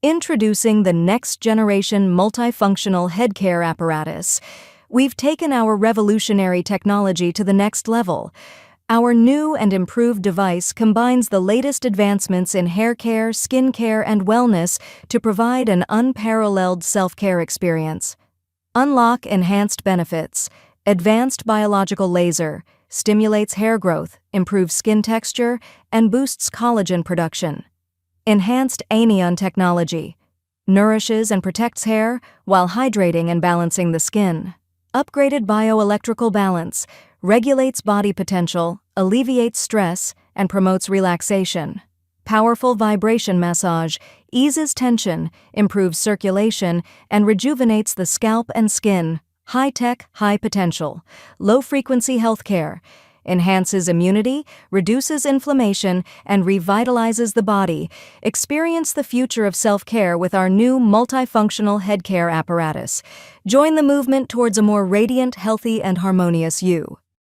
Introducing the next-generation multifunctional headcare apparatus. We've taken our revolutionary technology to the next level. Our new and improved device combines the latest advancements in hair care, skin care, and wellness to provide an unparalleled self-care experience. Unlock enhanced benefits. Advanced biological laser stimulates hair growth, improves skin texture, and boosts collagen production. Enhanced Anion technology nourishes and protects hair while hydrating and balancing the skin. Upgraded bioelectrical balance regulates body potential, alleviates stress, and promotes relaxation. Powerful vibration massage eases tension, improves circulation, and rejuvenates the scalp and skin. High-tech, high-potential, low-frequency healthcare enhances immunity, reduces inflammation, and revitalizes the body. Experience the future of self-care with our new multifunctional headcare apparatus. Join the movement towards a more radiant, healthy, and harmonious you.